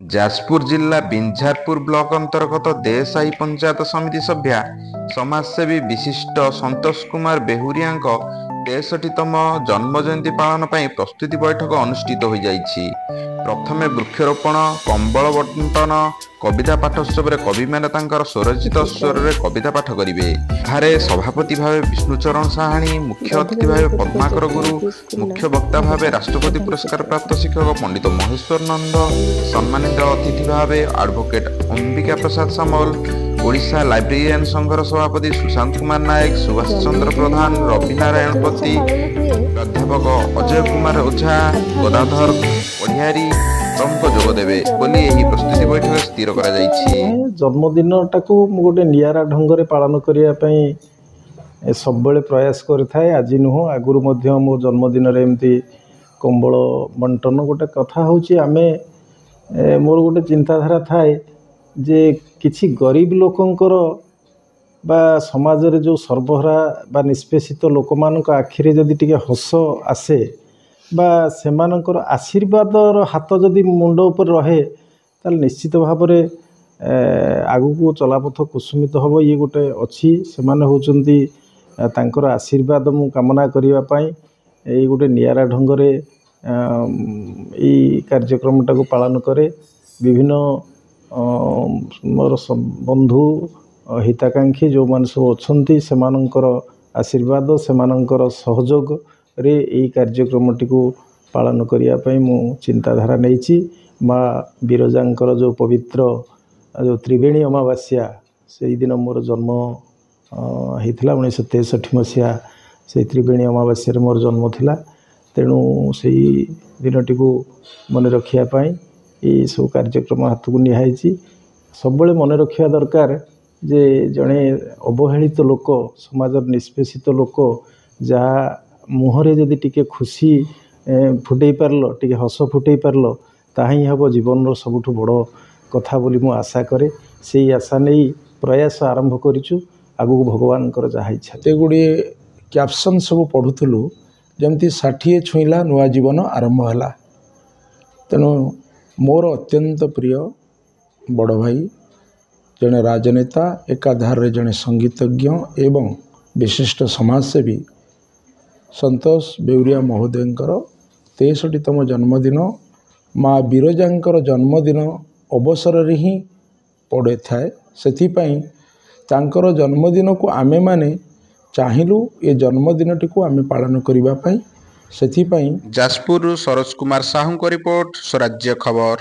ଯାଜପୁର ଜିଲ୍ଲା ବିଞ୍ଝାରପୁର ବ୍ଲକ ଅନ୍ତର୍ଗତ ଦେସାଇ ପଞ୍ଚାୟତ ସମିତି ସଭ୍ୟା ସମାଜସେବୀ ବିଶିଷ୍ଟ ସନ୍ତୋଷ କୁମାର ବେହୁରିଆଙ୍କ 63ତମ ଜନ୍ମଜୟନ୍ତୀ ପାଳନ ପାଇଁ ପ୍ରସ୍ତୁତି ବୈଠକ ଅନୁଷ୍ଠିତ ହୋଇଯାଇଛି। ପ୍ରଥମେ ବୃକ୍ଷରୋପଣ, କମ୍ବଳ ବଣ୍ଟନ, କବିତା ପାଠୋତ୍ସବରେ କବିମାନେ ତାଙ୍କର ସ୍ୱରଚିତ ସ୍ୱରରେ କବିତା ପାଠ କରିବେ। ଏଠାରେ ସଭାପତି ଭାବେ ବିଷ୍ଣୁଚରଣ ସାହାଣୀ, ମୁଖ୍ୟ ଅତିଥି ଭାବେ ପଦ୍ମାକର ଗୁରୁ, ମୁଖ୍ୟ ବକ୍ତା ଭାବେ ରାଷ୍ଟ୍ରପତି ପୁରସ୍କାର ପ୍ରାପ୍ତ ଶିକ୍ଷକ ପଣ୍ଡିତ ମହେଶ୍ୱର ନନ୍ଦ, ସମ୍ମାନିତ ଅତିଥି ଭାବେ ଆଡଭୋକେଟ ଅମ୍ବିକା ପ୍ରସାଦ ସାମଲ, ଓଡ଼ିଶା ଲାଇବ୍ରେରିଆନ ସଂଘର ସଭାପତି ସୁଶାନ୍ତ କୁମାର ନାୟକ, ସୁଭାଷ ଚନ୍ଦ୍ର ପ୍ରଧାନ, ରବି ନାରାୟଣ ପତି, ପ୍ରାଧ୍ୟାପକ ଅଜୟ କୁମାର ଓଝା, ଗଦାଧର ପଢିଆରୀ ପ୍ରମୁଖ ଯୋଗ ଦେବେ ବୋଲି ଏହି ପ୍ରସ୍ତୁତି ବୈଠକ ସ୍ଥିର କରାଯାଇଛି। ଜନ୍ମଦିନଟାକୁ ମୁଁ ଗୋଟେ ନିଆରା ଢଙ୍ଗରେ ପାଳନ କରିବା ପାଇଁ ସବୁବେଳେ ପ୍ରୟାସ କରିଥାଏ। ଆଜି ନୁହଁ, ଆଗରୁ ମଧ୍ୟ ମୋ ଜନ୍ମଦିନରେ ଏମିତି କମ୍ବଳ ବଣ୍ଟନ। ଗୋଟେ କଥା ହେଉଛି, ମୋର ଗୋଟେ ଚିନ୍ତାଧାରା ଥାଏ ଯେ କିଛି ଗରିବ ଲୋକଙ୍କର ବା ସମାଜରେ ଯେଉଁ ସର୍ବହରା ବା ନିଷ୍ପେଷିତ ଲୋକମାନଙ୍କ ଆଖିରେ ଯଦି ଟିକେ ହସ ଆସେ ବା ସେମାନଙ୍କର ଆଶୀର୍ବାଦର ହାତ ଯଦି ମୁଣ୍ଡ ଉପରେ ରହେ, ତାହେଲେ ନିଶ୍ଚିତ ଭାବରେ ଆଗକୁ ଚଲାପଥ କୁସୁମିତ ହେବ। ଇଏ ଗୋଟେ ଅଛି, ସେମାନେ ହେଉଛନ୍ତି ତାଙ୍କର ଆଶୀର୍ବାଦ ମୁଁ କାମନା କରିବା ପାଇଁ ଏଇ ଗୋଟେ ନିଆରା ଢଙ୍ଗରେ ଏଇ କାର୍ଯ୍ୟକ୍ରମଟାକୁ ପାଳନ କରେ। ବିଭିନ୍ନ ମୋର ବନ୍ଧୁ ହିତାକାଂକ୍ଷୀ ଯେଉଁମାନେ ସବୁ ଅଛନ୍ତି, ସେମାନଙ୍କର ଆଶୀର୍ବାଦ, ସେମାନଙ୍କର ସହଯୋଗରେ ଏଇ କାର୍ଯ୍ୟକ୍ରମଟିକୁ ପାଳନ କରିବା ପାଇଁ ମୁଁ ଚିନ୍ତାଧାରା ନେଇଛି। ମା ବିରଜାଙ୍କର ଯେଉଁ ପବିତ୍ର ଯେଉଁ ତ୍ରିବେଣୀ ଅମାବାସ୍ୟା, ସେଇଦିନ ମୋର ଜନ୍ମ ହେଇଥିଲା 1963 ମସିହା। ସେଇ ତ୍ରିବେଣୀ ଅମାବାସ୍ୟାରେ ମୋର ଜନ୍ମ ଥିଲା। ତେଣୁ ସେଇ ଦିନଟିକୁ ମନେ ରଖିବା ପାଇଁ ଏଇସବୁ କାର୍ଯ୍ୟକ୍ରମ ହାତକୁ ନିଆହେଇଛି। ସବୁବେଳେ ମନେ ରଖିବା ଦରକାର ଯେ ଜଣେ ଅବହେଳିତ ଲୋକ, ସମାଜର ନିଷ୍ପେଷିତ ଲୋକ, ଯାହା ମୁହଁରେ ଯଦି ଟିକେ ଖୁସି ଫୁଟେଇ ପାରିଲ, ଟିକେ ହସ ଫୁଟେଇ ପାରିଲ, ତାହା ହିଁ ହେବ ଜୀବନର ସବୁଠୁ ବଡ଼ କଥା ବୋଲି ମୁଁ ଆଶା କରେ। ସେଇ ଆଶା ନେଇ ପ୍ରୟାସ ଆରମ୍ଭ କରିଛୁ। ଆଗକୁ ଭଗବାନଙ୍କର ଯାହା ଇଚ୍ଛା। ଏତେ ଗୁଡ଼ିଏ କ୍ୟାପସନ୍ ସବୁ ପଢ଼ୁଥିଲୁ, ଯେମିତି 60 ଛୁଇଁଲା ନୂଆ ଜୀବନ ଆରମ୍ଭ ହେଲା। ତେଣୁ ମୋର ଅତ୍ୟନ୍ତ ପ୍ରିୟ ବଡ଼ ଭାଇ, ଜଣେ ରାଜନେତା, ଏକାଧାରରେ ଜଣେ ସଙ୍ଗୀତଜ୍ଞ ଏବଂ ବିଶିଷ୍ଟ ସମାଜସେବୀ ସନ୍ତୋଷ ବେହୁରିଆ ମହୋଦୟଙ୍କର 63ତମ ଜନ୍ମଦିନ ମା ବିରଜାଙ୍କର ଜନ୍ମଦିନ ଅବସରରେ ହିଁ ପଡ଼ିଥାଏ। ସେଥିପାଇଁ ତାଙ୍କର ଜନ୍ମଦିନକୁ ଆମେମାନେ ଚାହିଁଲୁ ଏ ଜନ୍ମଦିନଟିକୁ ଆମେ ପାଳନ କରିବା ପାଇଁ। ସେଥିପାଇଁ ଯାଜପୁରରୁ ସରୋଜ କୁମାର ସାହୁଙ୍କ ରିପୋର୍ଟ, ସ୍ୱରାଜ୍ୟ ଖବର।